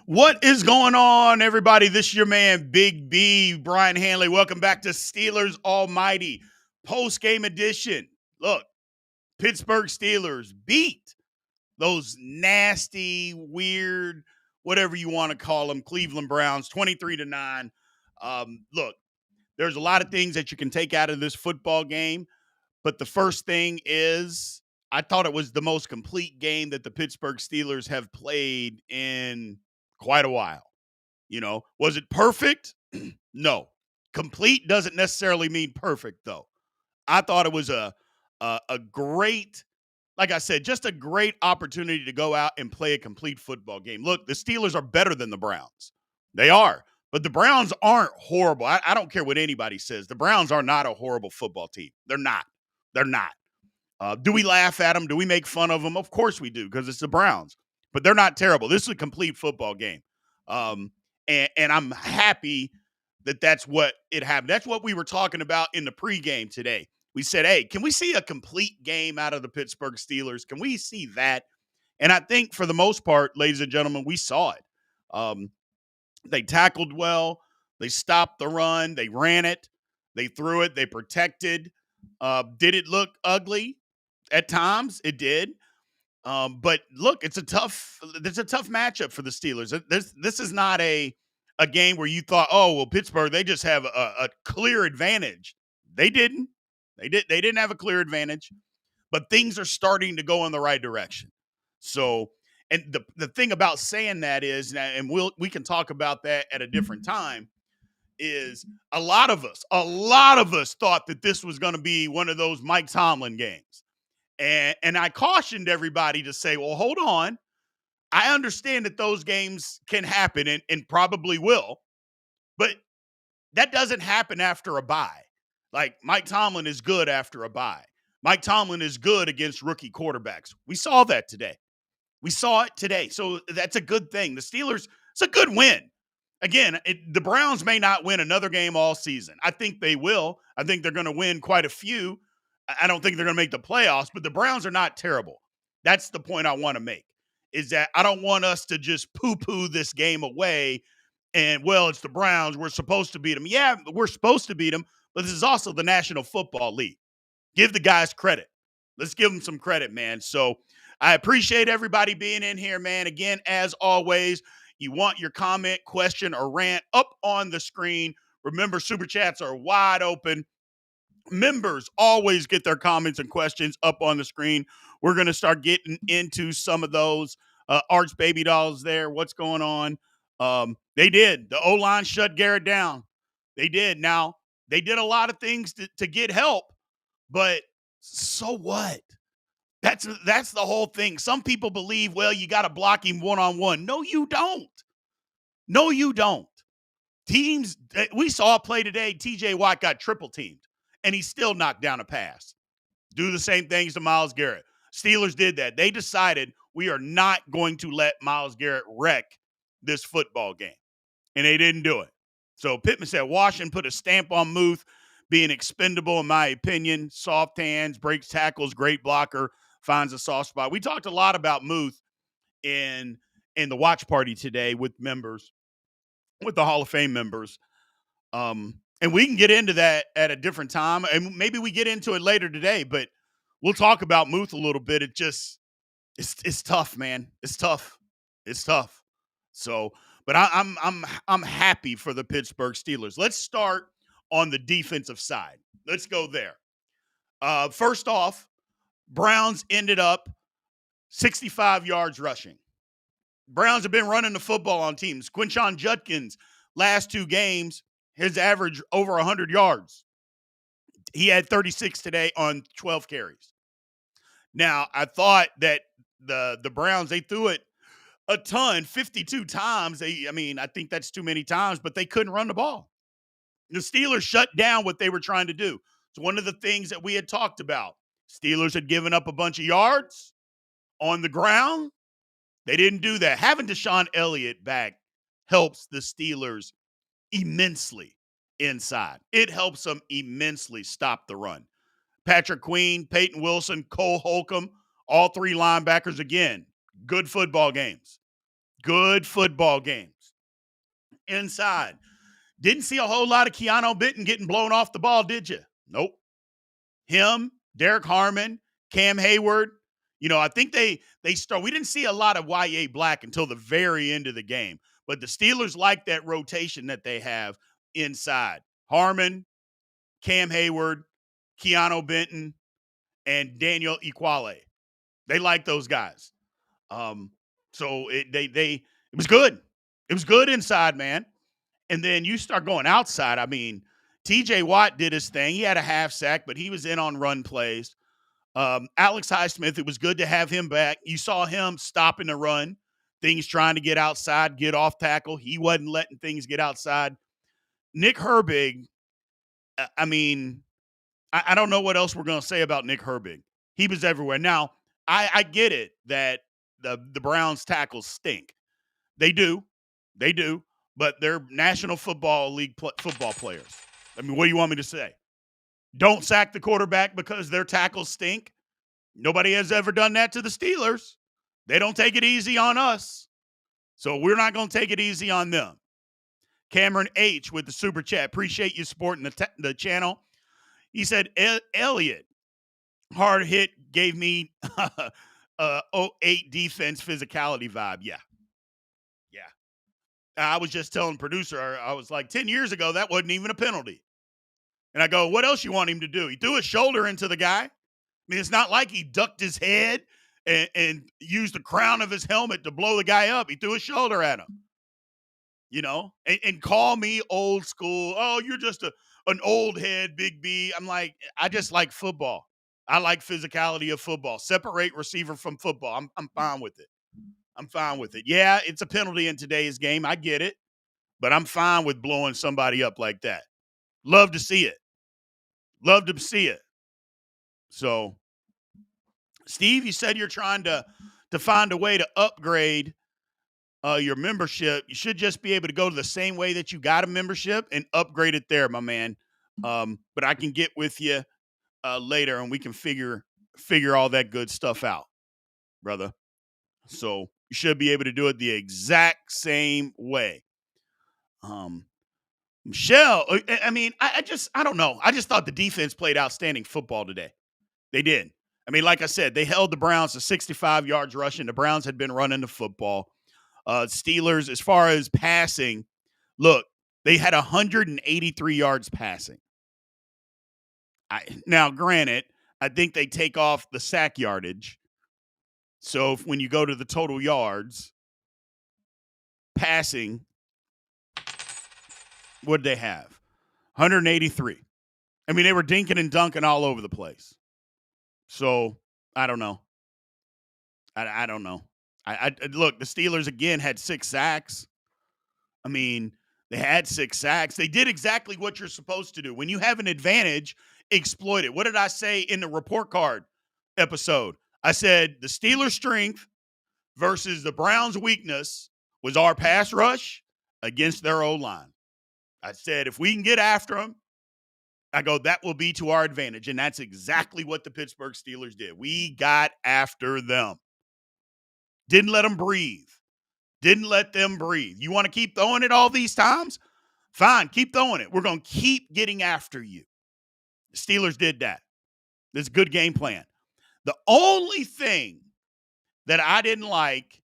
What is going on, everybody? This is your man, Big B, Brian Hanley. Welcome back to Steelers Almighty post-game edition. Look, Pittsburgh Steelers beat those nasty, weird, whatever you want to call them, Cleveland Browns, 23-9. Look, there's a lot of things that you can take out of this football game, but the first thing is I thought it was the most complete game that the Pittsburgh Steelers have played in quite a while. Was it perfect? No. Complete doesn't necessarily mean perfect, though. I thought it was a great, like I said, just a great opportunity to go out and play a complete football game. Look, the Steelers are better than the Browns. They are. But the Browns aren't horrible. I don't care what anybody says. The Browns are not a horrible football team. They're not. They're not. Do we laugh at them? Do we make fun of them? Of course we do, because it's the Browns. But they're not terrible. This is a complete football game. And I'm happy that that's what it happened. That's what we were talking about in the pregame today. We said, hey, can we see a complete game out of the Pittsburgh Steelers? Can we see that? And I think for the most part, ladies and gentlemen, we saw it. They tackled well. They stopped the run. They ran it. They threw it. They protected. Did it look ugly? At times, it did. But look, it's a tough matchup for the Steelers. This is not a game where you thought, oh, well, Pittsburgh, they just have a clear advantage. They didn't. They didn't have a clear advantage, but things are starting to go in the right direction. So, and the thing about saying that is, and we can talk about that at a different time, is a lot of us thought that this was going to be one of those Mike Tomlin games. And I cautioned everybody to say, well, hold on. I understand that those games can happen and probably will, but that doesn't happen after a bye. Like, Mike Tomlin is good after a bye. Mike Tomlin is good against rookie quarterbacks. We saw that today. So that's a good thing. The Steelers, it's a good win. Again, the Browns may not win another game all season. I think they will. I think they're going to win quite a few. I don't think they're going to make the playoffs, but the Browns are not terrible. That's the point I want to make, is that I don't want us to just poo-poo this game away and, well, it's the Browns. We're supposed to beat them. Yeah, we're supposed to beat them, but this is also the National Football League. Give the guys credit. Let's give them some credit, man. So I appreciate everybody being in here, man. Again, as always, you want your comment, question, or rant up on the screen. Remember, Super Chats are wide open. Members always get their comments and questions up on the screen. We're going to start getting into some of those. Arch Baby Dolls there. What's going on? They did. The O-line shut Garrett down. They did. Now, they did a lot of things to get help, but so what? That's the whole thing. Some people believe, well, you got to block him one-on-one. No, you don't. No, you don't. Teams, we saw a play today, TJ Watt got triple teamed, and he still knocked down a pass. Do the same things to Myles Garrett. Steelers did that. They decided we are not going to let Myles Garrett wreck this football game, and they didn't do it. So Pittman said Washington put a stamp on Muth being expendable, in my opinion. Soft hands, breaks tackles, great blocker, finds a soft spot. We talked a lot about Muth in the watch party today with members, with the Hall of Fame members. And we can get into that at a different time. And maybe we get into it later today, but we'll talk about Muth a little bit. It's tough, man. It's tough. So, but I'm happy for the Pittsburgh Steelers. Let's start on the defensive side. Let's go there. First off, Browns ended up 65 yards rushing. Browns have been running the football on teams. Quinshon Judkins, last two games, his average over 100 yards. He had 36 today on 12 carries. Now, I thought that the Browns, they threw it a ton, 52 times. I think that's too many times, but they couldn't run the ball. The Steelers shut down what they were trying to do. It's one of the things that we had talked about. Steelers had given up a bunch of yards on the ground. They didn't do that. Having Deshaun Elliott back helps the Steelers immensely inside. It helps them immensely stop the run. Patrick Queen, Peyton Wilson, Cole Holcomb, all three linebackers, again, good football games. Good football games. Inside. Didn't see a whole lot of Keanu Benton getting blown off the ball, did you? Nope. Him, Derek Harmon, Cam Hayward. I think they start. We didn't see a lot of YA Black until the very end of the game. But the Steelers like that rotation that they have inside. Harmon, Cam Hayward, Keanu Benton, and Daniel Equale. They like those guys. So it was good. It was good inside, man. And then you start going outside. I mean, TJ Watt did his thing. He had a half sack, but he was in on run plays. Alex Highsmith, it was good to have him back. You saw him stopping the run, things trying to get outside, get off tackle. He wasn't letting things get outside. Nick Herbig, I mean, I don't know what else we're going to say about Nick Herbig. He was everywhere. Now, I get it that the Browns tackles stink. They do. But they're National Football League football players. I mean, what do you want me to say? Don't sack the quarterback because their tackles stink. Nobody has ever done that to the Steelers. They don't take it easy on us. So we're not going to take it easy on them. Cameron H. with the super chat. Appreciate you supporting the channel. He said, Elliott, hard hit gave me 08 defense physicality vibe. Yeah. I was just telling producer, I was like, 10 years ago, that wasn't even a penalty. And I go, what else you want him to do? He threw his shoulder into the guy. I mean, it's not like he ducked his head and used the crown of his helmet to blow the guy up. He threw his shoulder at him. And call me old school. Oh, you're just an old head, Big B. I'm like, I just like football. I like physicality of football. Separate receiver from football. I'm fine with it. I'm fine with it. Yeah, it's a penalty in today's game. I get it. But I'm fine with blowing somebody up like that. Love to see it. So, Steve, you said you're trying to find a way to upgrade your membership. You should just be able to go to the same way that you got a membership and upgrade it there, my man. But I can get with you later and we can figure all that good stuff out, brother. So you should be able to do it the exact same way. Michelle, I mean, I don't know. I just thought the defense played outstanding football today. They did. I mean, like I said, they held the Browns to 65 yards rushing. The Browns had been running the football. Steelers, as far as passing, look, they had 183 yards passing. Now, granted, I think they take off the sack yardage. So when you go to the total yards, passing, what did they have? 183. I mean, they were dinking and dunking all over the place. So, I don't know. I don't know. I look, the Steelers, again, had 6 sacks. I mean, they had 6 sacks. They did exactly what you're supposed to do. When you have an advantage, exploit it. What did I say in the report card episode? I said the Steelers' strength versus the Browns' weakness was our pass rush against their O-line. I said if we can get after them, I go, that will be to our advantage. And that's exactly what the Pittsburgh Steelers did. We got after them. Didn't let them breathe. You want to keep throwing it all these times? Fine, keep throwing it. We're going to keep getting after you. The Steelers did that. This is a good game plan. The only thing that I didn't like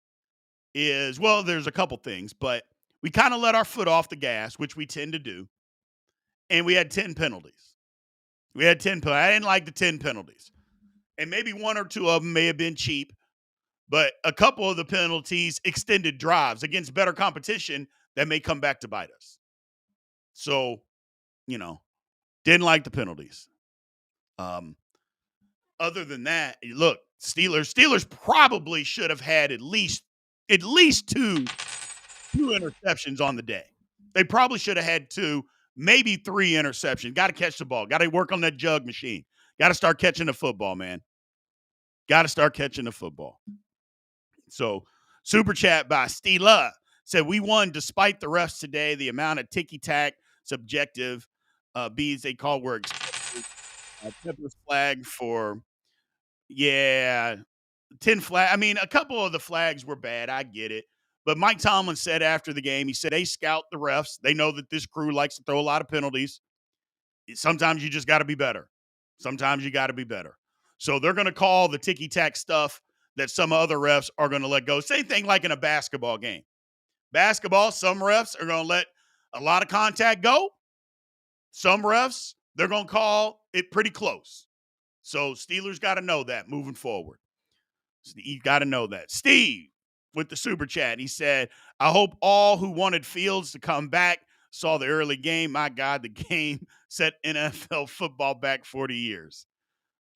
is, well, there's a couple things, but we kind of let our foot off the gas, which we tend to do, and we had 10 penalties. I didn't like the 10 penalties. And maybe 1 or 2 of them may have been cheap, but a couple of the penalties extended drives against better competition that may come back to bite us. So, didn't like the penalties. Other than that, look, Steelers probably should have had at least 2 interceptions on the day. They probably should have had 2, maybe 3 interceptions. Got to catch the ball. Got to work on that jug machine. Got to start catching the football, man. Got to start catching the football. So, super chat by Steela said, we won despite the refs today. The amount of ticky-tack, subjective B's they call were expected. Pepper's flag for, 10 flag. I mean, a couple of the flags were bad. I get it. But Mike Tomlin said after the game, he said, they scout the refs. They know that this crew likes to throw a lot of penalties. Sometimes you just got to be better. Sometimes you got to be better. So they're going to call the ticky-tack stuff that some other refs are going to let go. Same thing like in a basketball game. Basketball, some refs are going to let a lot of contact go. Some refs, they're going to call it pretty close. So Steelers got to know that moving forward. You got to know that. Steve with the super chat, he said, I hope all who wanted Fields to come back saw the early game. My God, the game set NFL football back 40 years.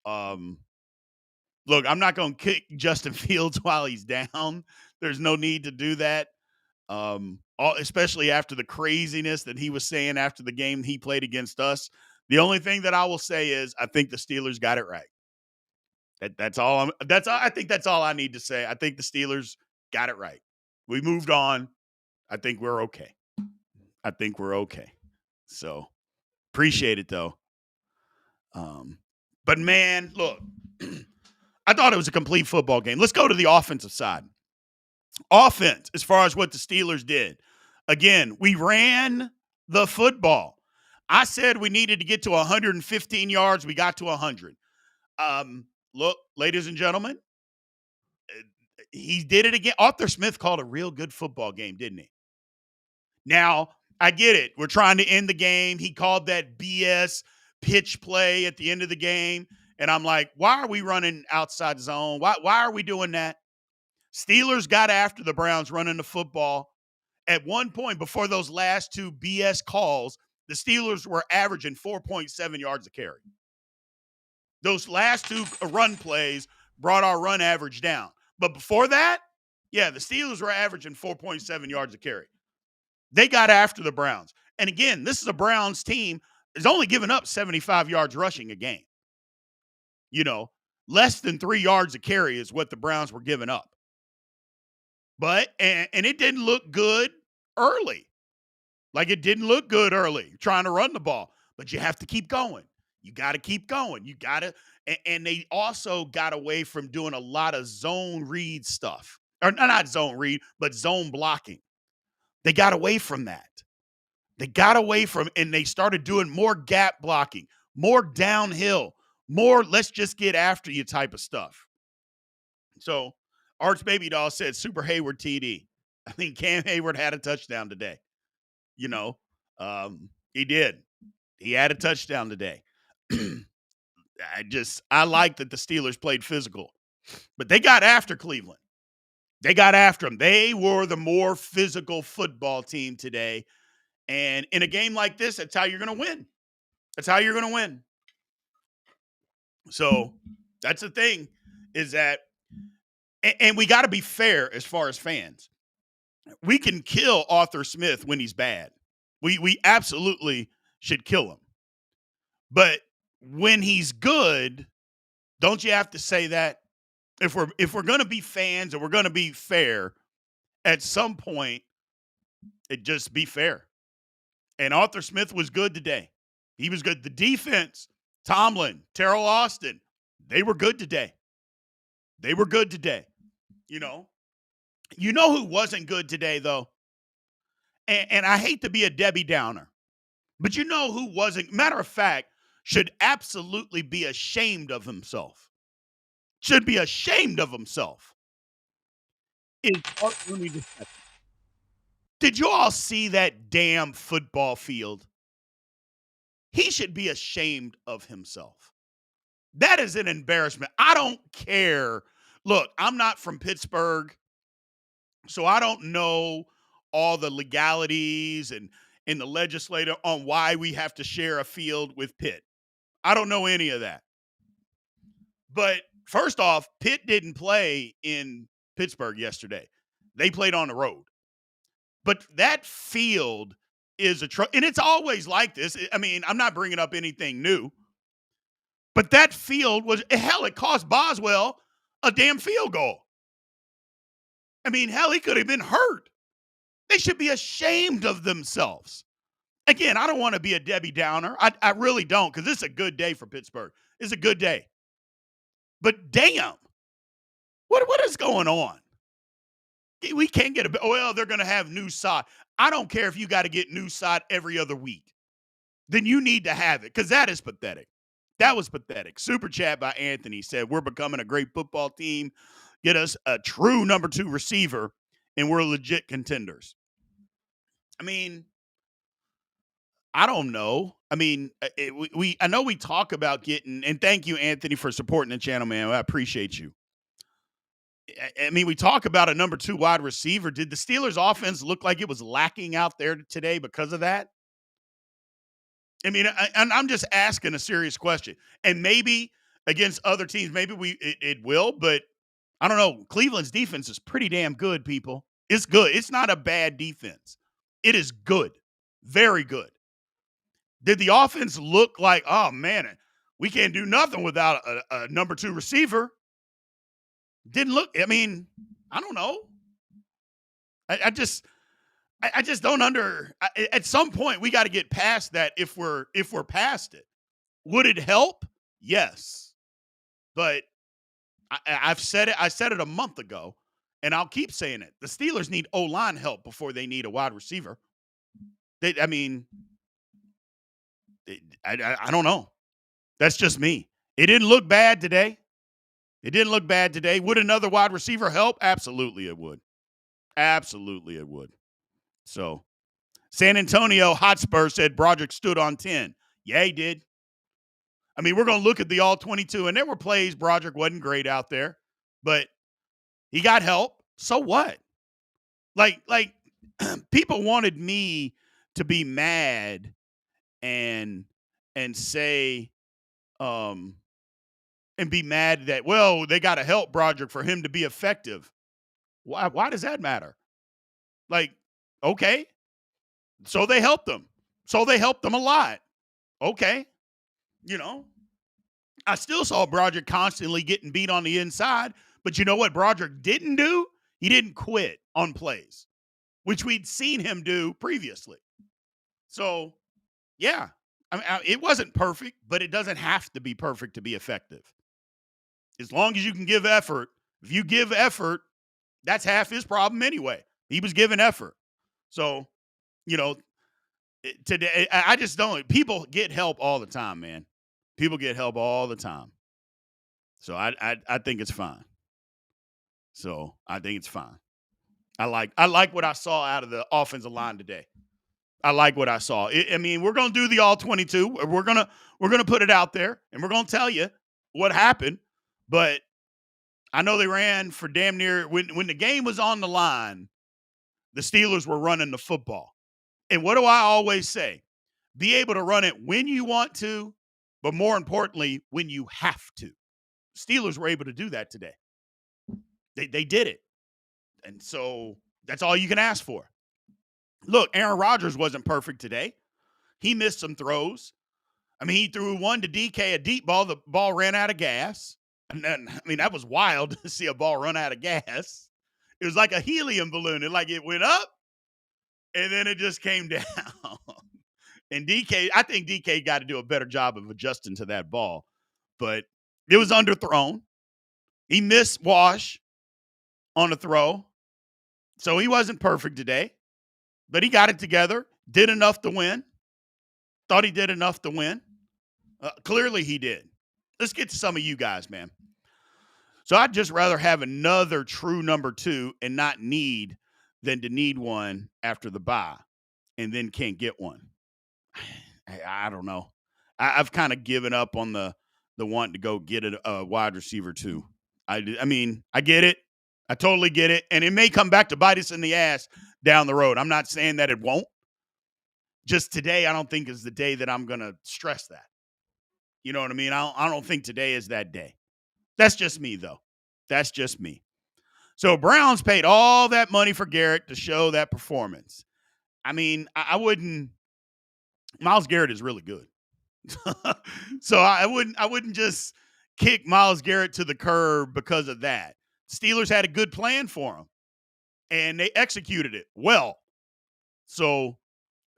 Look, I'm not going to kick Justin Fields while he's down. There's no need to do that. Especially after the craziness that he was saying after the game he played against us. The only thing that I will say is I think the Steelers got it right. That's all. I think that's all I need to say. I think the Steelers got it right. We moved on. I think we're okay. So appreciate it though. But man, look, I thought it was a complete football game. Let's go to the offensive side. Offense, as far as what the Steelers did. Again, we ran the football. I said we needed to get to 115 yards. We got to 100. Look, ladies and gentlemen, he did it again. Arthur Smith called a real good football game, didn't he? Now, I get it. We're trying to end the game. He called that BS pitch play at the end of the game. And I'm like, why are we running outside zone? Why are we doing that? Steelers got after the Browns running the football. At one point before those last two BS calls, the Steelers were averaging 4.7 yards a carry. Those last two run plays brought our run average down. But before that, yeah, the Steelers were averaging 4.7 yards a carry. They got after the Browns. And again, this is a Browns team that's only giving up 75 yards rushing a game. You know, less than 3 yards a carry is what the Browns were giving up. But, and it didn't look good early. Like it didn't look good early trying to run the ball. But you have to keep going. You got to keep going. You got to, and they also got away from doing a lot of zone read stuff. Or not zone read, but zone blocking. They got away from that. And they started doing more gap blocking, more downhill, more let's just get after you type of stuff. So Arch Baby Doll said Super Hayward TD. I think Cam Hayward had a touchdown today. You know, he did. He had a touchdown today. I like that the Steelers played physical, but they got after Cleveland. They got after them. They were the more physical football team today. And in a game like this, that's how you're going to win. That's how you're going to win. So that's the thing is that, and we got to be fair as far as fans. We can kill Arthur Smith when he's bad. We absolutely should kill him. But when he's good, don't you have to say that? If we're going to be fans and we're going to be fair, at some point, it just be fair. And Arthur Smith was good today. He was good. The defense, Tomlin, Terrell Austin, they were good today. You know who wasn't good today, though? And I hate to be a Debbie Downer, but you know who wasn't, matter of fact, should absolutely be ashamed of himself. Should be ashamed of himself. Is Art Rooney II. Did you all see that damn football field? He should be ashamed of himself. That is an embarrassment. I don't care. Look, I'm not from Pittsburgh, so I don't know all the legalities and in the legislature on why we have to share a field with Pitt. I don't know any of that. But first off, Pitt didn't play in Pittsburgh yesterday. They played on the road. But that field is and it's always like this. I mean, I'm not bringing up anything new. But that field was, hell, it cost Boswell a damn field goal. I mean, hell, he could have been hurt. They should be ashamed of themselves. Again, I don't want to be a Debbie Downer. I really don't, because this is a good day for Pittsburgh. It's a good day. But damn, what is going on? We can't get well, they're going to have new side. I don't care if you got to get new side every other week. Then you need to have it because that is pathetic. That was pathetic. Super chat by Anthony said, we're becoming a great football team. Get us a true number 2 receiver, and we're legit contenders. I mean, I don't know. I mean, I know we talk about getting, and thank you, Anthony, for supporting the channel, man. I appreciate you. I mean, we talk about a number 2 wide receiver. Did the Steelers' offense look like it was lacking out there today because of that? I mean, I'm just asking a serious question. And maybe against other teams, maybe it will, but I don't know. Cleveland's defense is pretty damn good, people. It's good. It's not a bad defense. It is good. Very good. Did the offense look like, oh, man, we can't do nothing without a number 2 receiver? Didn't look, I mean, I don't know. I just don't at some point we got to get past that if we're past it. Would it help? Yes. But I've said it. I said it a month ago, and I'll keep saying it. The Steelers need O-line help before they need a wide receiver. I don't know. That's just me. It didn't look bad today. Would another wide receiver help? Absolutely it would. Absolutely it would. So, San Antonio Hotspur said Broderick stood on 10. Yeah, he did. I mean, we're going to look at the all-22, and there were plays Broderick wasn't great out there, but he got help. So what? Like people wanted me to be mad and say and be mad that, well, they got to help Broderick for him to be effective. Why does that matter? Like, okay. So they helped them. A lot. Okay. You know, I still saw Broderick constantly getting beat on the inside, but you know what Broderick didn't do? He didn't quit on plays, which we'd seen him do previously. So, yeah, I mean, it wasn't perfect, but it doesn't have to be perfect to be effective. As long as you can give effort, if you give effort, that's half his problem anyway. He was giving effort. So, you know, today, I just don't. People get help all the time, man. People get help all the time. So I think it's fine. I like what I saw out of the offensive line today. I like what I saw. I mean, we're going to do the all-22. We're going to put it out there, and we're going to tell you what happened. But I know they ran for damn near when the game was on the line, the Steelers were running the football. And what do I always say? Be able to run it when you want to, but more importantly, when you have to. Steelers were able to do that today. They did it. And so that's all you can ask for. Look, Aaron Rodgers wasn't perfect today. He missed some throws. I mean, he threw one to DK, a deep ball. The ball ran out of gas. And then, I mean, that was wild to see a ball run out of gas. It was like a helium balloon. It went up, and then it just came down. And I think DK got to do a better job of adjusting to that ball. But it was underthrown. He missed Wash on a throw. So he wasn't perfect today. But he got it together. Did enough to win. Thought he did enough to win. Clearly he did. Let's get to some of you guys, man. So I'd just rather have another true number 2 and not need than to need one after the bye and then can't get one. I don't know. I've kind of given up on the want to go get a wide receiver too. I mean, I get it. I totally get it. And it may come back to bite us in the ass down the road. I'm not saying that it won't. Just today, I don't think is the day that I'm going to stress that. You know what I mean? I don't think today is that day. That's just me, though. That's just me. So Browns paid all that money for Garrett to show that performance. I mean, I wouldn't. Myles Garrett is really good. So I wouldn't just kick Myles Garrett to the curb because of that. Steelers had a good plan for him, and they executed it well. So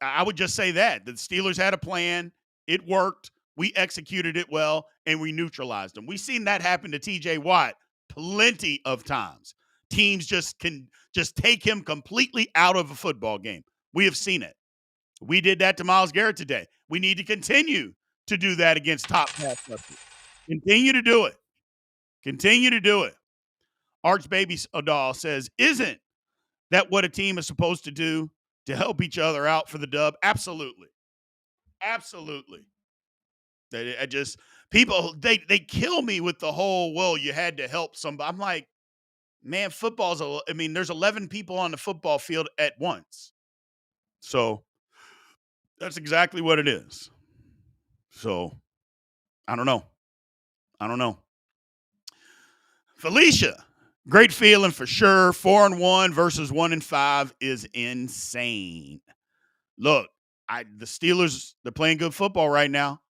I would just say that. The Steelers had a plan. It worked. We executed it well, and we neutralized them. We've seen that happen to T.J. Watt plenty of times. teams can take him completely out of a football game. We have seen it. We did that to Myles Garrett today. We need to continue to do that against top pass rushers. Continue to do it. Continue to do it. Arch Baby Odall says, isn't that what a team is supposed to do to help each other out for the dub? Absolutely. Absolutely. People, they kill me with the whole, well, you had to help somebody. I'm like, man, there's 11 people on the football field at once. So that's exactly what it is. So I don't know. Felicia, great feeling for sure. 4-1 versus 1-5 is insane. Look, the Steelers, they're playing good football right now.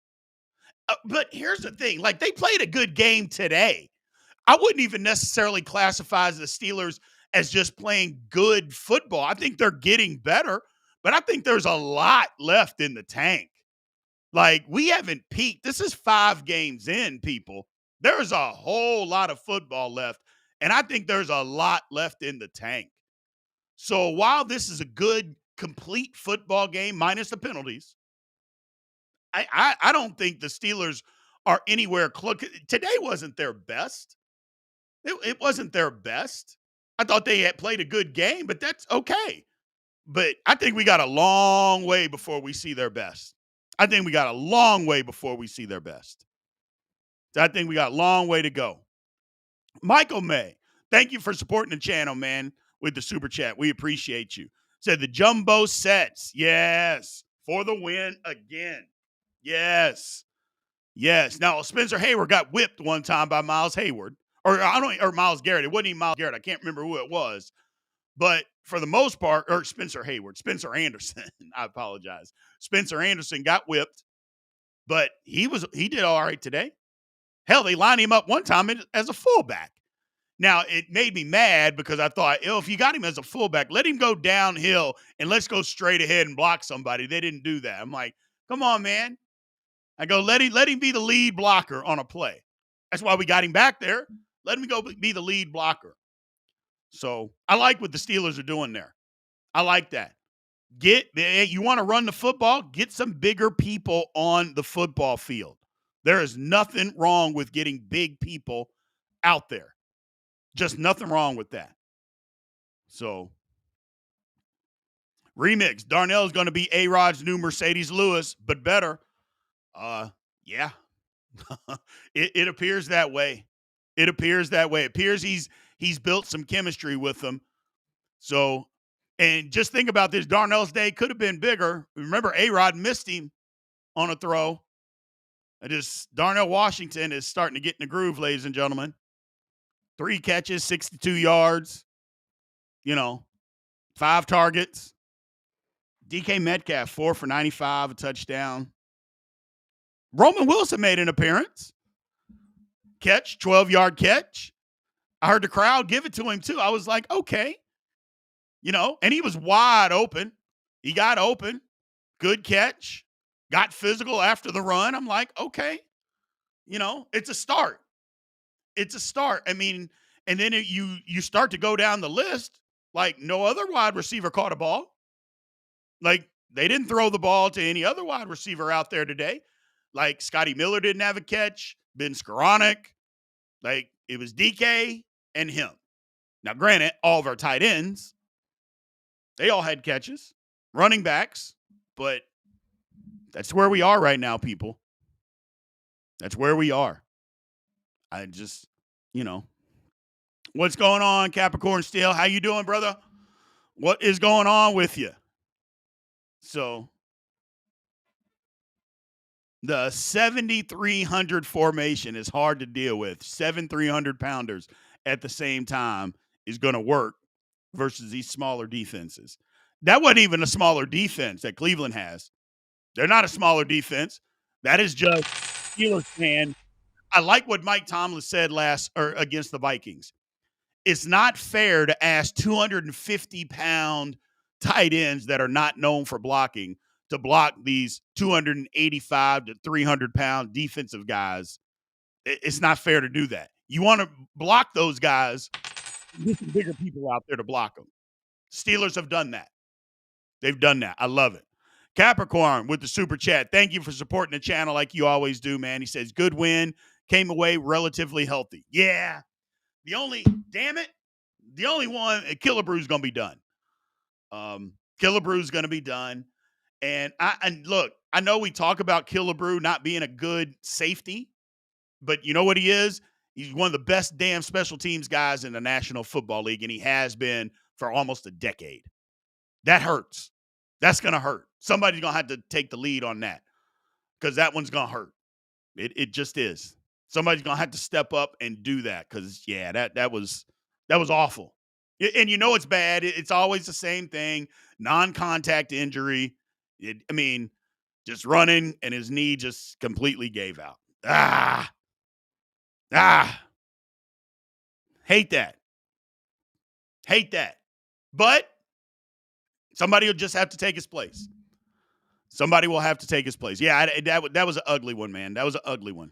But here's the thing. Like, they played a good game today. I wouldn't even necessarily classify the Steelers as just playing good football. I think they're getting better, but I think there's a lot left in the tank. Like, we haven't peaked. This is 5 games in, people. There's a whole lot of football left, and I think there's a lot left in the tank. So while this is a good, complete football game, minus the penalties, I don't think the Steelers are anywhere close. Today wasn't their best. It wasn't their best. I thought they had played a good game, but that's okay. But I think we got a long way before we see their best. I think we got a long way before we see their best. I think we got a long way to go. Michael May, thank you for supporting the channel, man, with the super chat. We appreciate you. Said the jumbo sets. Yes. For the win again. Yes. Yes. Now, Spencer Hayward got whipped one time by Miles Hayward. Or Myles Garrett. It wasn't even Myles Garrett. I can't remember who it was. But for the most part, or Spencer Anderson, I apologize. Spencer Anderson got whipped, but he did all right today. Hell, they lined him up one time as a fullback. Now, it made me mad because I thought, if you got him as a fullback, let him go downhill and let's go straight ahead and block somebody. They didn't do that. I'm like, come on, man. I go, let him be the lead blocker on a play. That's why we got him back there. Let him go be the lead blocker. So I like what the Steelers are doing there. I like that. You want to run the football? Get some bigger people on the football field. There is nothing wrong with getting big people out there. Just nothing wrong with that. So, remix. Darnell is going to be A-Rod's new Mercedes Lewis, but better. Yeah. It appears that way. It appears he's built some chemistry with them. So, and just think about this. Darnell's day could have been bigger. Remember, A-Rod missed him on a throw. Darnell Washington is starting to get in the groove, ladies and gentlemen. 3 catches, 62 yards, 5 targets. DK Metcalf, 4 for 95, a touchdown. Roman Wilson made an appearance. 12-yard catch. I heard the crowd give it to him, too. I was like, okay. And he was wide open. He got open. Good catch. Got physical after the run. I'm like, okay. It's a start. It's a start. I mean, and then you start to go down the list. Like, no other wide receiver caught a ball. Like, they didn't throw the ball to any other wide receiver out there today. Like, Scotty Miller didn't have a catch. Ben Skoranek. Like, it was DK and him. Now, granted, all of our tight ends, they all had catches. Running backs. But that's where we are right now, people. That's where we are. I just, what's going on, Capricorn Steel? How you doing, brother? What is going on with you? So, the 7,300 formation is hard to deal with. 7 300-pounders at the same time is going to work versus these smaller defenses. That wasn't even a smaller defense that Cleveland has. They're not a smaller defense. That is just Steelers fan. I like what Mike Tomlin said against the Vikings. It's not fair to ask 250-pound tight ends that are not known for blocking to block these 285 to 300-pound defensive guys. It's not fair to do that. You want to block those guys, Get some bigger people out there to block them. Steelers have done that. They've done that. I love it. Capricorn with the super chat. Thank you for supporting the channel like you always do, man. He says, good win. Came away relatively healthy. Yeah. Damn it, the only one, Killebrew's going to be done. Killebrew's going to be done. And look, I know we talk about Killebrew not being a good safety, but you know what he is? He's one of the best damn special teams guys in the National Football League, and he has been for almost a decade. That hurts. That's going to hurt. Somebody's going to have to take the lead on that because that one's going to hurt. It just is. Somebody's going to have to step up and do that because, yeah, that was awful. And you know it's bad. It's always the same thing, non-contact injury. Just running, and his knee just completely gave out. Hate that. But somebody will just have to take his place. Somebody will have to take his place. Yeah, that was an ugly one, man. That was an ugly one.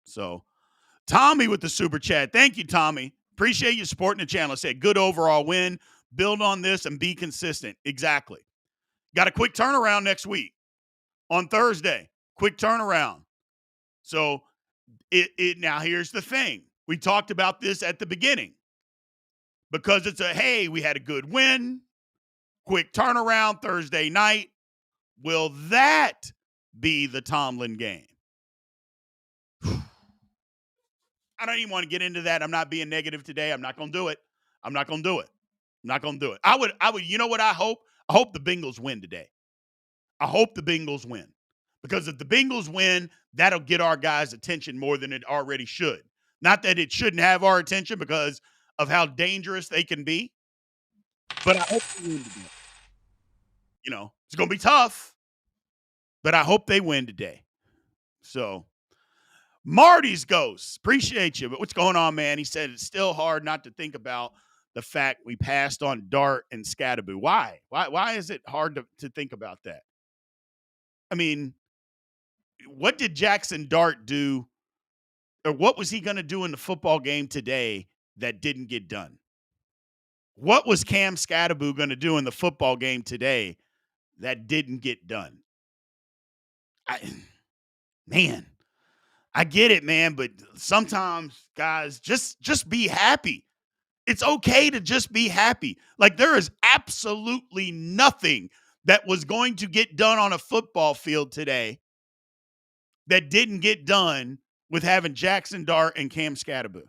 So, Tommy with the super chat. Thank you, Tommy. Appreciate you supporting the channel. Said good overall win. Build on this and be consistent. Exactly. Got a quick turnaround next week on Thursday. Quick turnaround. So, now here's the thing. We talked about this at the beginning because it's hey, we had a good win. Quick turnaround Thursday night. Will that be the Tomlin game? I don't even want to get into that. I'm not being negative today. I'm not going to do it. I would, you know what I hope? I hope the Bengals win today. I hope the Bengals win. Because if the Bengals win, that'll get our guys' attention more than it already should. Not that it shouldn't have our attention because of how dangerous they can be. But I hope they win today. It's going to be tough. But I hope they win today. So, Marty's Ghost. Appreciate you. But what's going on, man? He said it's still hard not to think about the fact we passed on Dart and Scatterboo. Why? Why is it hard to think about that? I mean, what did Jackson Dart do, or what was he going to do in the football game today that didn't get done? What was Cam Scatterboo going to do in the football game today that didn't get done? I get it, man, but sometimes, guys, just be happy. It's okay to just be happy. Like, there is absolutely nothing that was going to get done on a football field today that didn't get done with having Jackson Dart and Cam Scatterboo.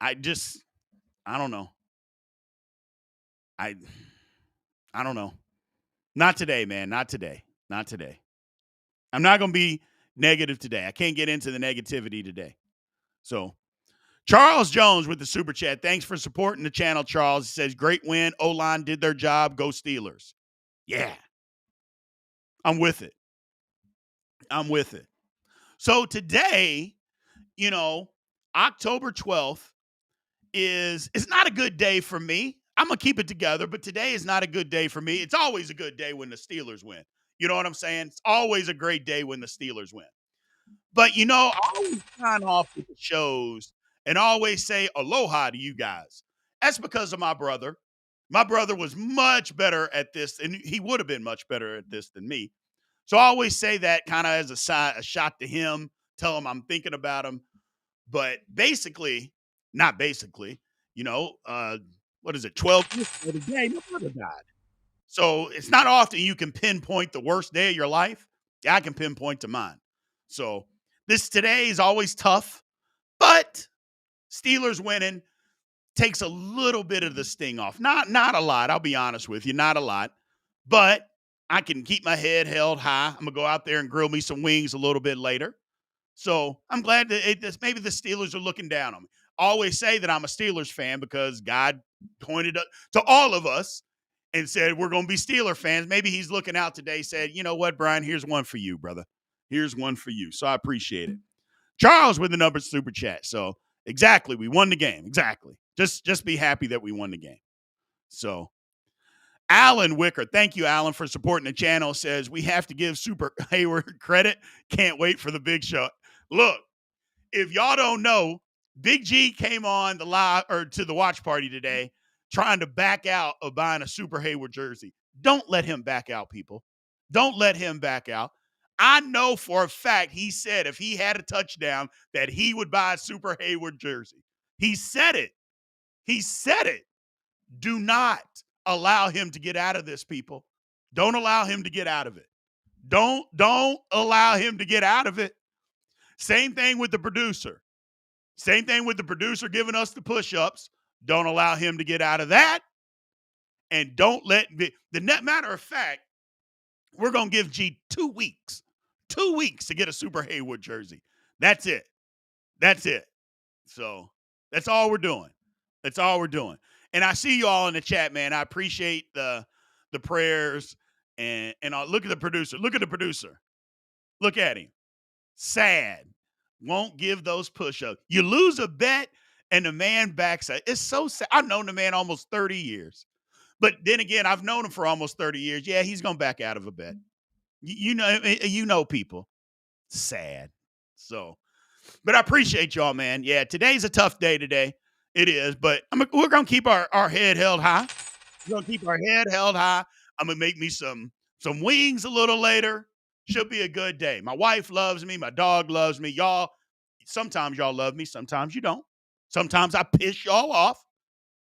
I don't know. I don't know. Not today, man. Not today. I'm not going to be negative today. I can't get into the negativity today. So, Charles Jones with the super chat. Thanks for supporting the channel, Charles. He says, great win. O-line did their job. Go Steelers. Yeah. I'm with it. So today, October 12th it's not a good day for me. I'm going to keep it together, but today is not a good day for me. It's always a good day when the Steelers win. You know what I'm saying? It's always a great day when the Steelers win. But, I always sign off with the shows and always say aloha to you guys. That's because of my brother. My brother was much better at this, and he would have been much better at this than me. So I always say that kind of as a shot to him, tell him I'm thinking about him. But not basically, what is it, 12 years ago today, my brother died. So it's not often you can pinpoint the worst day of your life. I can pinpoint to mine. So today is always tough, but Steelers winning takes a little bit of the sting off. Not a lot. I'll be honest with you, not a lot, but I can keep my head held high. I'm gonna go out there and grill me some wings a little bit later. So I'm glad that maybe the Steelers are looking down on me. I always say that I'm a Steelers fan because God pointed to all of us and said, we're going to be Steeler fans. Maybe he's looking out today, said, you know what, Brian, here's one for you, brother. Here's one for you. So I appreciate it. Charles with the number super chat. So exactly, we won the game. Exactly. Just be happy that we won the game. So Alan Wicker, thank you, Alan, for supporting the channel, says, we have to give Super Hayward credit. Can't wait for the big show. Look, if y'all don't know, Big G came on the live or to the watch party today trying to back out of buying a Super Hayward jersey. Don't let him back out, people. Don't let him back out. I know for a fact he said if he had a touchdown that he would buy a Super Hayward jersey. He said it. He said it. Do not allow him to get out of this, people. Don't allow him to get out of it. Don't allow him to get out of it. Same thing with the producer. Same thing with the producer giving us the push-ups. Don't allow him to get out of that. And don't let the net matter of fact, we're going to give G 2 weeks. 2 weeks to get a Super Hayward jersey. That's it. That's it. So that's all we're doing. That's all we're doing. And I see you all in the chat, man. I appreciate the prayers. And I'll look at the producer. Look at the producer. Look at him. Sad. Won't give those push-ups. You lose a bet and the man backs out. It's so sad. I've known the man almost 30 years. But then again, I've known him for almost 30 years. Yeah, he's going to back out of a bet. You know people. Sad. So, but I appreciate y'all, man. Yeah, today's a tough day today. It is, but we're going to keep our head held high. We're going to keep our head held high. I'm going to make me some wings a little later. Should be a good day. My wife loves me. My dog loves me. Y'all, sometimes y'all love me. Sometimes you don't. Sometimes I piss y'all off.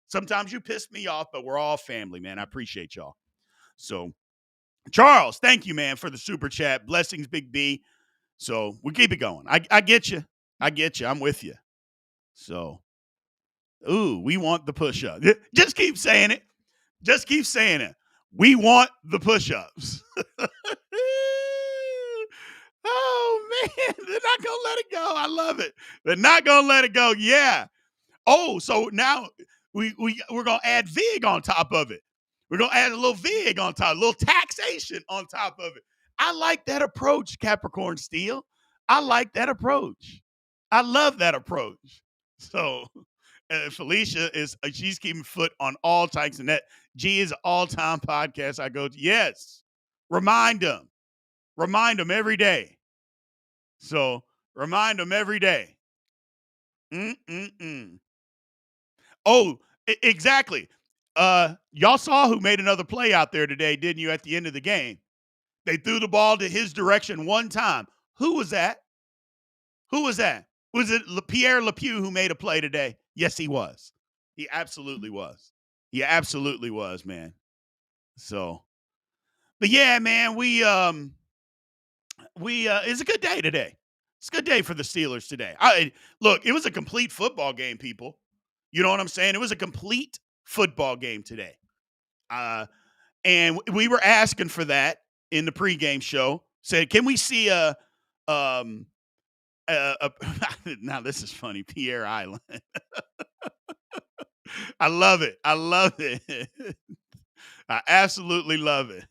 Sometimes you piss me off, but we're all family, man. I appreciate y'all. So, Charles, thank you, man, for the super chat. Blessings, Big B. So, we keep it going. I get you. I get you. I'm with you. So, ooh, we want the push-up. Just keep saying it. Just keep saying it. We want the push-ups. Oh, man. They're not going to let it go. I love it. They're not going to let it go. Yeah. Oh, so now we're going to add VIG on top of it. We're going to add a little VIG on top, a little taxation on top of it. I like that approach, Capricorn Steel. I like that approach. I love that approach. So Felicia she's keeping foot on all tykes, and that G is an all-time podcast I go to. Yes. Remind them every day. So remind them every day. Oh, exactly. Y'all saw who made another play out there today, didn't you, at the end of the game? They threw the ball to his direction one time. Who was that? Who was that? Was it Pierre Lepew who made a play today? Yes, he was. He absolutely was. He absolutely was, man. So, but yeah, man, it's a good day today. It's a good day for the Steelers today. Look, it was a complete football game, people. You know what I'm saying? It was a complete football game today. And we were asking for that in the pregame show. Said, can we see now this is funny, Pierre Island. I love it. I love it. I absolutely love it.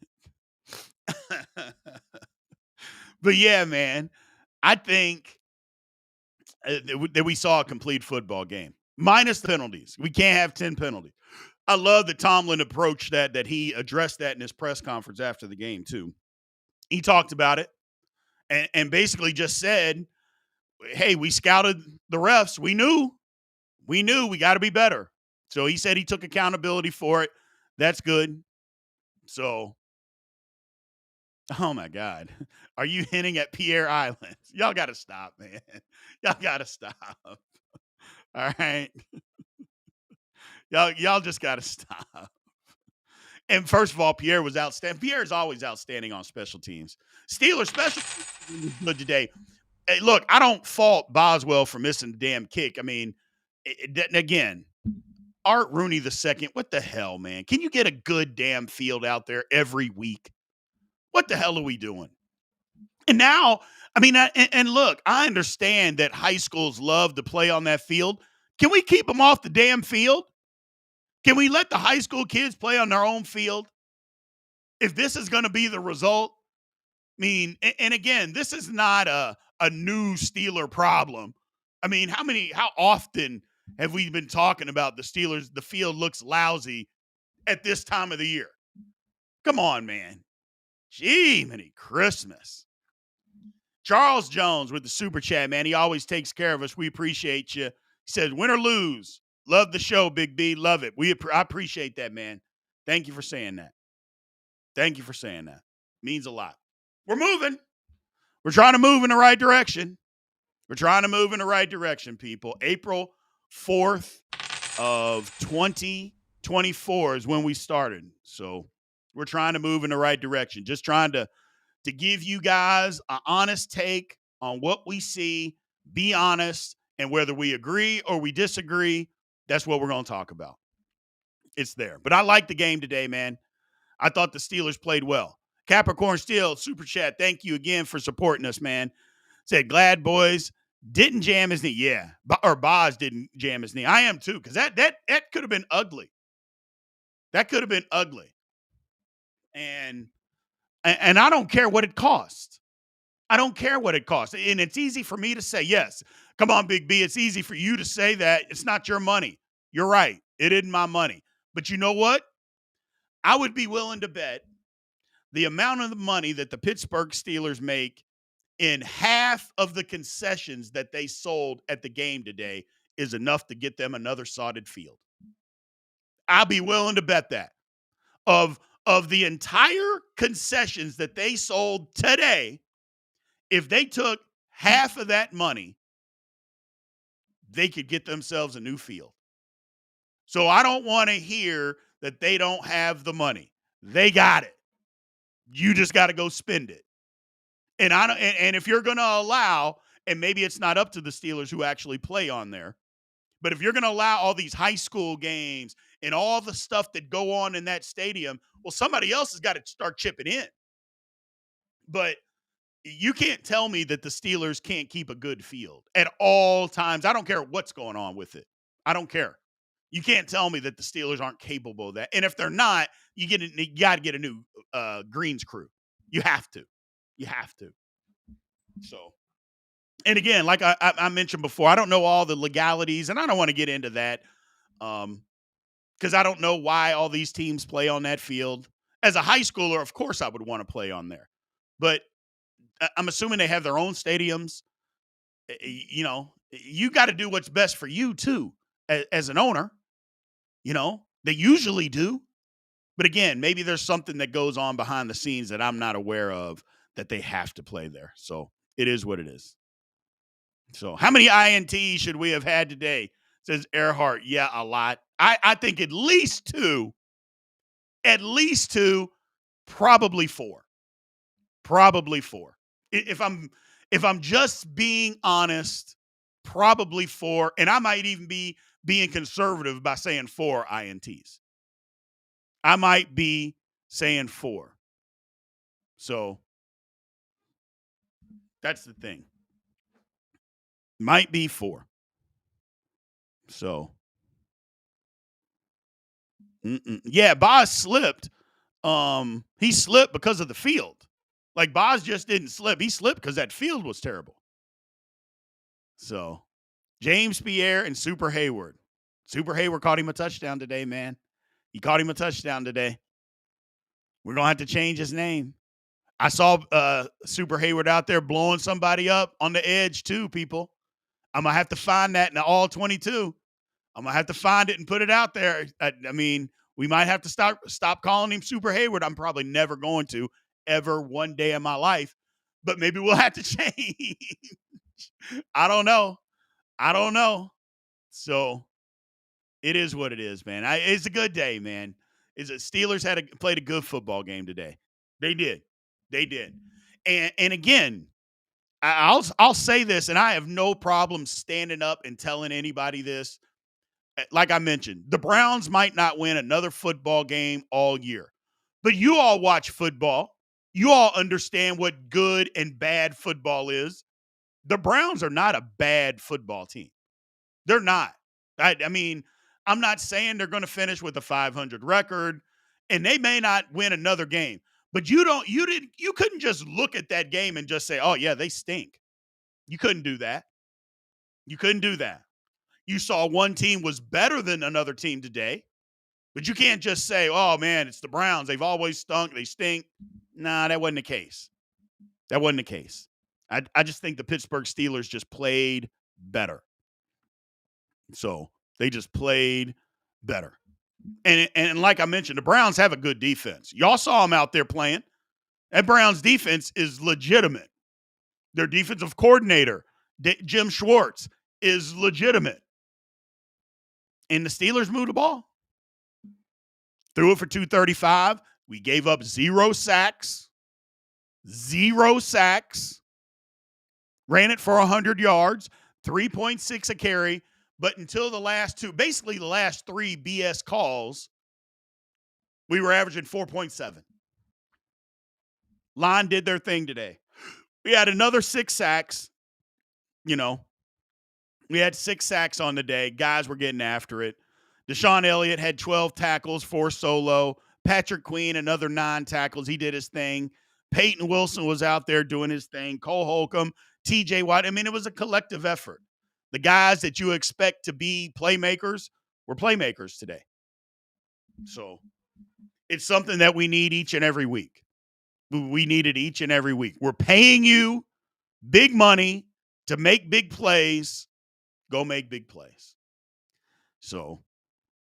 But yeah, man, I think that we saw a complete football game minus the penalties. We can't have 10 penalties. I love that Tomlin approached that he addressed that in his press conference after the game too. He talked about it and basically just said, hey, we scouted the refs. We knew we got to be better. So he said he took accountability for it. That's good. So, oh my God. Are you hinting at Pierre Island? Y'all got to stop, man. Y'all got to stop. All right. Y'all just got to stop. And first of all, Pierre was outstanding. Pierre is always outstanding on special teams. Steelers special teams was good today. Hey, look, I don't fault Boswell for missing the damn kick. I mean, again, Art Rooney II, what the hell, man? Can you get a good damn field out there every week? What the hell are we doing? And now, I mean, and look, I understand that high schools love to play on that field. Can we keep them off the damn field? Can we let the high school kids play on their own field? If this is going to be the result, I mean, and again, this is not a new Steeler problem. I mean, how often have we been talking about the Steelers? The field looks lousy at this time of the year. Come on, man. Gee, many Christmas. Charles Jones with the super chat, man. He always takes care of us. We appreciate you. He said, win or lose, love the show, Big B. Love it. I appreciate that, man. Thank you for saying that. Thank you for saying that. Means a lot. We're moving. We're trying to move in the right direction. We're trying to move in the right direction, people. April 4th of 2024 is when we started. So we're trying to move in the right direction. Just trying to give you guys an honest take on what we see, be honest, and whether we agree or we disagree, that's what we're going to talk about. It's there. But I like the game today, man. I thought the Steelers played well. Capricorn Steel, Super Chat, thank you again for supporting us, man. Said, glad boys didn't jam his knee. Yeah. Or Boz didn't jam his knee. I am too, because that could have been ugly. That could have been ugly. And I don't care what it cost. I don't care what it costs. And it's easy for me to say, yes, come on, Big B. It's easy for you to say that. It's not your money. You're right. It isn't my money. But you know what? I would be willing to bet the amount of the money that the Pittsburgh Steelers make in half of the concessions that they sold at the game today is enough to get them another sodded field. I'll be willing to bet that. Of the entire concessions that they sold today, if they took half of that money, they could get themselves a new field. So I don't want to hear that they don't have the money. They got it. You just got to go spend it. And if you're going to allow, and maybe it's not up to the Steelers who actually play on there, but if you're going to allow all these high school games and all the stuff that go on in that stadium, well, somebody else has got to start chipping in. But you can't tell me that the Steelers can't keep a good field at all times. I don't care what's going on with it. I don't care. You can't tell me that the Steelers aren't capable of that. And if they're not, you got to get a new greens crew. You have to. You have to. So, and again, like I mentioned before, I don't know all the legalities, and I don't want to get into that because I don't know why all these teams play on that field. As a high schooler, of course, I would want to play on there. But I'm assuming they have their own stadiums. You know, you got to do what's best for you, too, as an owner. You know, they usually do. But again, maybe there's something that goes on behind the scenes that I'm not aware of that they have to play there. So it is what it is. So how many INTs should we have had today? Says Earhart. Yeah, a lot. I think at least two. At least two, probably four. Probably four. If I'm just being honest, probably four. And I might even be being conservative by saying four INTs. I might be saying four. So that's the thing. Might be four. So, yeah, Boz slipped. He slipped because of the field. Like Boz just didn't slip. He slipped because that field was terrible. So, James Pierre and Super Hayward. Super Hayward caught him a touchdown today, man. He caught him a touchdown today. We're going to have to change his name. I saw Super Hayward out there blowing somebody up on the edge too, people. I'm going to have to find that in the all 22. I'm going to have to find it and put it out there. I mean, we might have to stop calling him Super Hayward. I'm probably never going to ever one day in my life, but maybe we'll have to change. I don't know. So it is what it is, man. It's a good day, man. Steelers played a good football game today. They did. And again, I'll say this, and I have no problem standing up and telling anybody this. Like I mentioned, the Browns might not win another football game all year, but you all watch football. You all understand what good and bad football is. The Browns are not a bad football team. They're not. I mean, I'm not saying they're going to finish with a 500 record, and they may not win another game. But you couldn't just look at that game and just say, "Oh yeah, they stink." You couldn't do that. You saw one team was better than another team today, but you can't just say, "Oh man, it's the Browns. They've always stunk. They stink." Nah, that wasn't the case. I just think the Pittsburgh Steelers just played better. So they just played better. And like I mentioned, the Browns have a good defense. Y'all saw them out there playing. That Browns defense is legitimate. Their defensive coordinator, Jim Schwartz, is legitimate. And the Steelers moved the ball. Threw it for 235. We gave up 0 sacks. 0 sacks. Ran it for 100 yards. 3.6 a carry. But until the last two, basically the last 3 BS calls, we were averaging 4.7. Line did their thing today. We had another 6 sacks. We had 6 sacks on the day. Guys were getting after it. Deshaun Elliott had 12 tackles, 4 solo. Patrick Queen, another 9 tackles. He did his thing. Peyton Wilson was out there doing his thing. Cole Holcomb, TJ Watt. I mean, it was a collective effort. The guys that you expect to be playmakers were playmakers today. So it's something that we need each and every week. We need it each and every week. We're paying you big money to make big plays. Go make big plays. So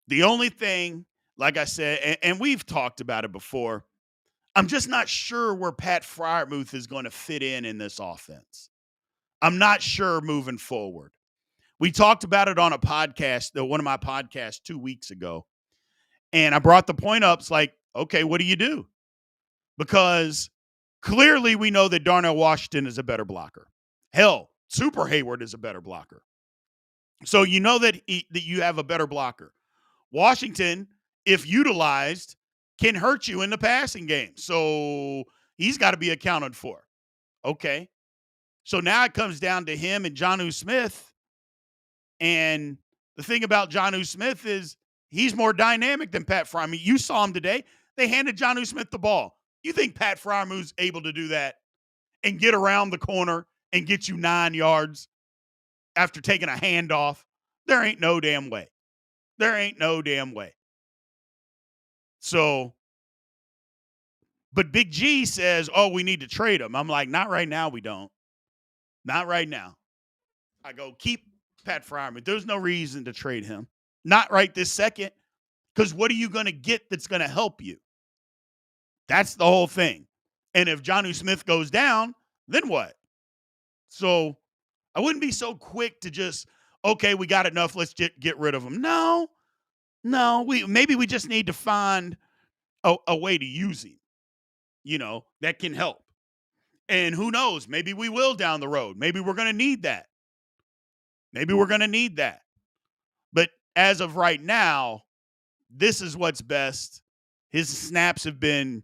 the only thing, like I said, and we've talked about it before, I'm just not sure where Pat Freiermuth is going to fit in this offense. I'm not sure moving forward. We talked about it on a podcast, one of my podcasts 2 weeks ago, and I brought the point up. It's like, okay, what do you do? Because clearly we know that Darnell Washington is a better blocker. Hell, Super Hayward is a better blocker. So you know that you have a better blocker. Washington, if utilized, can hurt you in the passing game. So he's got to be accounted for. Okay. So now it comes down to him and Jonnu Smith. And the thing about Jonnu Smith is he's more dynamic than Pat Freiermuth. I mean, you saw him today. They handed Jonnu Smith the ball. You think Pat Freiermuth's able to do that and get around the corner and get you 9 yards after taking a handoff? There ain't no damn way. There ain't no damn way. So, but Big G says, oh, we need to trade him. I'm like, not right now, we don't. Not right now. I go, keep Pat Freiermuth. There's no reason to trade him. Not right this second. Because what are you going to get that's going to help you? That's the whole thing. And if Jonnu Smith goes down, then what? So I wouldn't be so quick to just, okay, we got enough. Let's get rid of him. No. Maybe we just need to find a way to use him, that can help. And who knows? Maybe we will down the road. Maybe we're going to need that. But as of right now, this is what's best. His snaps have been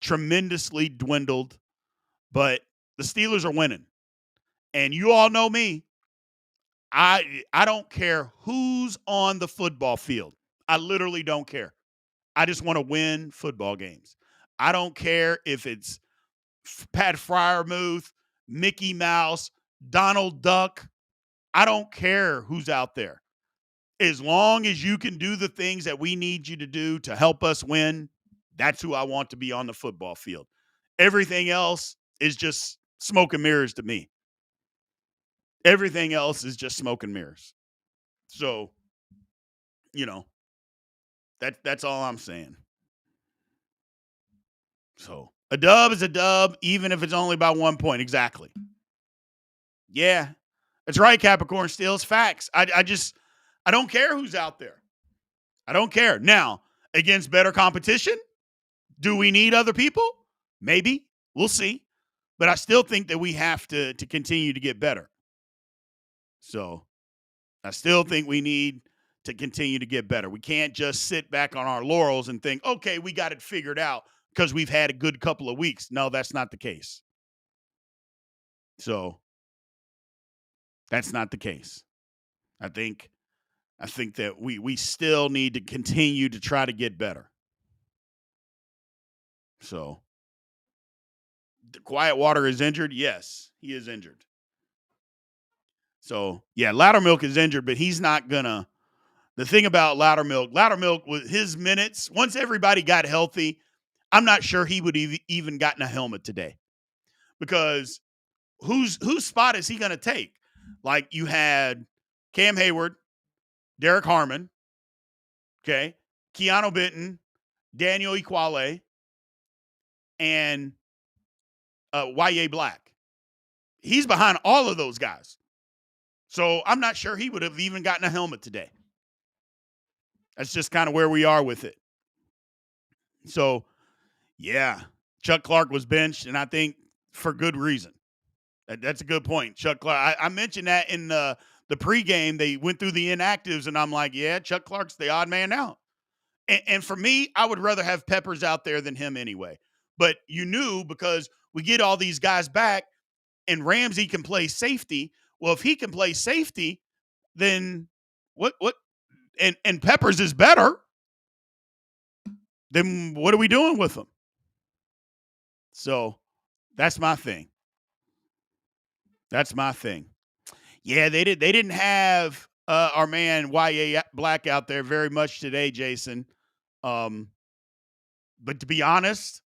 tremendously dwindled, but the Steelers are winning. And you all know me. I don't care who's on the football field. I literally don't care. I just want to win football games. I don't care if it's Pat Freiermuth, Mickey Mouse, Donald Duck. I don't care who's out there. As long as you can do the things that we need you to do to help us win, that's who I want to be on the football field. Everything else is just smoke and mirrors to me. Everything else is just smoke and mirrors. So, that's all I'm saying. So, a dub is a dub, even if it's only by 1 point. Exactly. Yeah, that's right, Capricorn Steels. Facts. I don't care who's out there. I don't care. Now, against better competition, do we need other people? Maybe. We'll see. But I still think that we have to continue to get better. So, I still think we need to continue to get better. We can't just sit back on our laurels and think, okay, we got it figured out because we've had a good couple of weeks. No, that's not the case. So, that's not the case. I think that we still need to continue to try to get better. So, Quiet Water is injured? Yes, he is injured. So, yeah, Loudermilk is injured, but he's not going to. The thing about Loudermilk with his minutes, once everybody got healthy, I'm not sure he would even gotten a helmet today. Because whose spot is he going to take? Like you had Cam Hayward, Derek Harmon, okay, Keanu Benton, Daniel Iguale, and Y.A. Black. He's behind all of those guys. So I'm not sure he would have even gotten a helmet today. That's just kind of where we are with it. So, yeah, Chuck Clark was benched, and I think for good reason. That's a good point. Chuck Clark. I mentioned that in the pregame. They went through the inactives, and I'm like, yeah, Chuck Clark's the odd man out. And for me, I would rather have Peppers out there than him anyway. But you knew because we get all these guys back, and Ramsey can play safety. Well, if he can play safety, then what? And Peppers is better. Then what are we doing with him? So that's my thing. That's my thing. Yeah, they didn't have our man Y.A. Black out there very much today, Jason. But to be honest,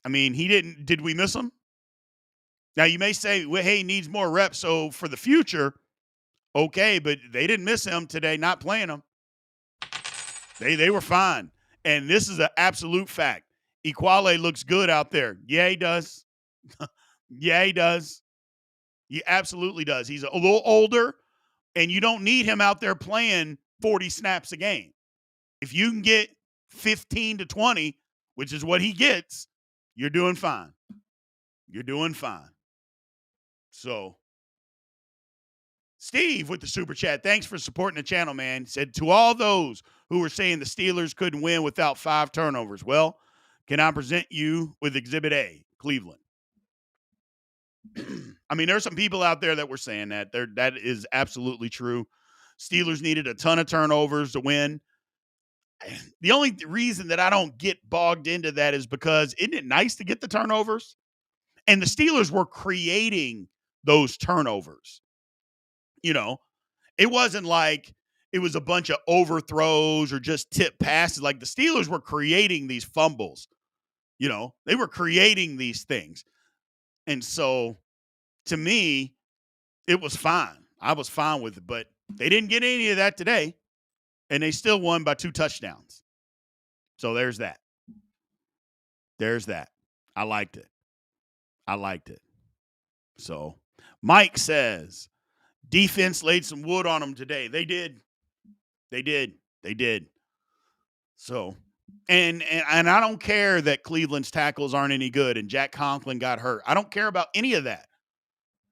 I mean, he didn't. Did we miss him? Now you may say, well, hey, he needs more reps. So for the future, okay, but they didn't miss him today, not playing him. They were fine. And this is an absolute fact. Iguale looks good out there. Yeah, he does. Yeah, he does. He absolutely does. He's a little older, and you don't need him out there playing 40 snaps a game. If you can get 15 to 20, which is what he gets, you're doing fine. You're doing fine. So, Steve with the super chat, thanks for supporting the channel, man. Said, to all those who were saying the Steelers couldn't win without 5 turnovers, well, can I present you with Exhibit A, Cleveland? I mean, there's some people out there that were saying that. That is absolutely true. Steelers needed a ton of turnovers to win. The only reason that I don't get bogged into that is because isn't it nice to get the turnovers? And the Steelers were creating those turnovers. You know, it wasn't like it was a bunch of overthrows or just tip passes. Like the Steelers were creating these fumbles. You know, they were creating these things. And so to me, it was fine. I was fine with it, but they didn't get any of that today, and they still won by 2 touchdowns. So there's that. There's that. I liked it. I liked it. So Mike says, defense laid some wood on them today. They did. They did. They did. So, and I don't care that Cleveland's tackles aren't any good and Jack Conklin got hurt. I don't care about any of that.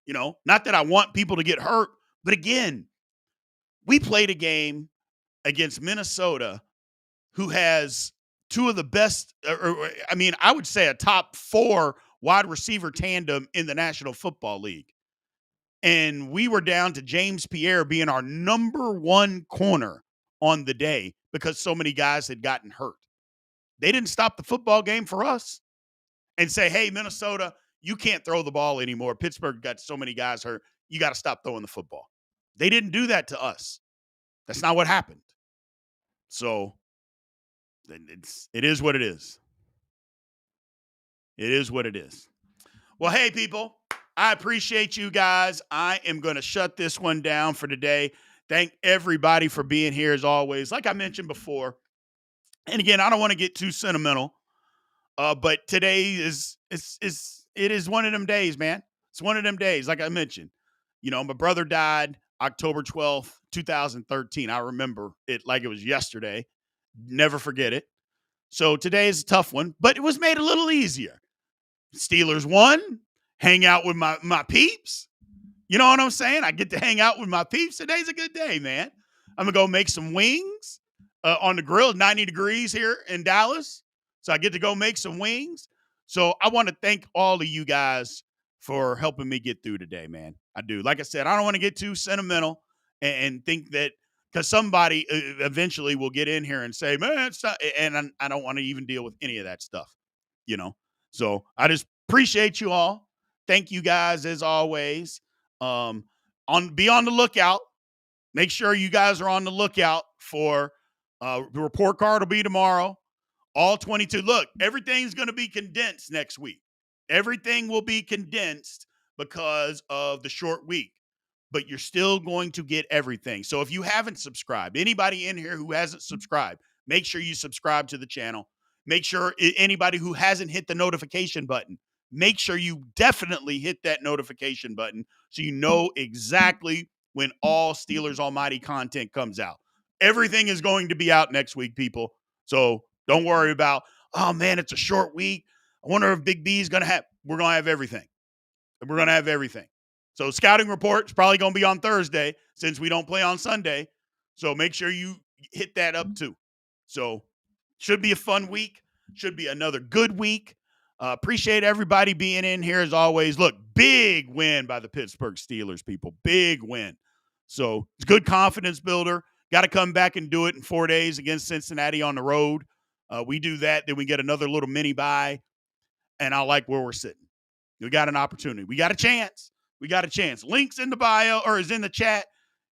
You know, not that I want people to get hurt, but again, we played a game against Minnesota who has 2 of the best, I mean, I would say a top 4 wide receiver tandem in the National Football League. And we were down to James Pierre being our number 1 corner on the day because so many guys had gotten hurt. They didn't stop the football game for us and say, hey, Minnesota, you can't throw the ball anymore. Pittsburgh got so many guys hurt. You got to stop throwing the football. They didn't do that to us. That's not what happened. So it is what it is. It is what it is. Well, hey, people, I appreciate you guys. I am going to shut this one down for today. Thank everybody for being here as always. Like I mentioned before, and again, I don't want to get too sentimental, but today it is one of them days, man. It's one of them days. Like I mentioned, you know, my brother died October 12th, 2013. I remember it like it was yesterday. Never forget it. So today is a tough one, but it was made a little easier. Steelers won. Hang out with my peeps. You know what I'm saying? I get to hang out with my peeps. Today's a good day, man. I'm going to go make some wings on the grill. 90 degrees here in Dallas. So I get to go make some wings. So I want to thank all of you guys for helping me get through today, man. I do. Like I said, I don't want to get too sentimental and think that because somebody eventually will get in here and say, man, it's not, and I don't want to even deal with any of that stuff, you know? So I just appreciate you all. Thank you guys as always. Be on the lookout. Make sure you guys are on the lookout for the report card will be tomorrow. All 22. Look, everything's going to be condensed next week. Everything will be condensed because of the short week. but you're still going to get everything. So if you haven't subscribed, anybody in here who hasn't subscribed, make sure you subscribe to the channel. Make sure anybody who hasn't hit the notification button, make sure you definitely hit that notification button so you know exactly when all Steelers Almighty content comes out. Everything is going to be out next week, people. So don't worry about, oh man, it's a short week. I wonder if Big B is going to have, we're going to have everything. We're going to have everything. So scouting report is probably going to be on Thursday since we don't play on Sunday. So make sure you hit that up too. So should be a fun week. Should be another good week. Appreciate everybody being in here as always. Look, big win by the Pittsburgh Steelers, people. Big win. So it's good confidence builder. Got to come back and do it in 4 days against Cincinnati on the road. We do that, then we get another little mini bye, and I like where we're sitting. We got an opportunity. We got a chance. We got a chance. Links in the bio or is in the chat.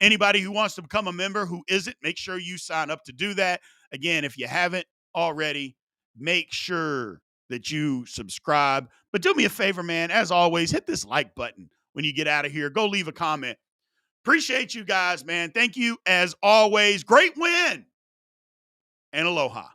Anybody who wants to become a member who isn't, make sure you sign up to do that. Again, if you haven't already, make sure that you subscribe. But do me a favor, man. As always, hit this like button when you get out of here. Go leave a comment. Appreciate you guys, man. Thank you as always. Great win and aloha.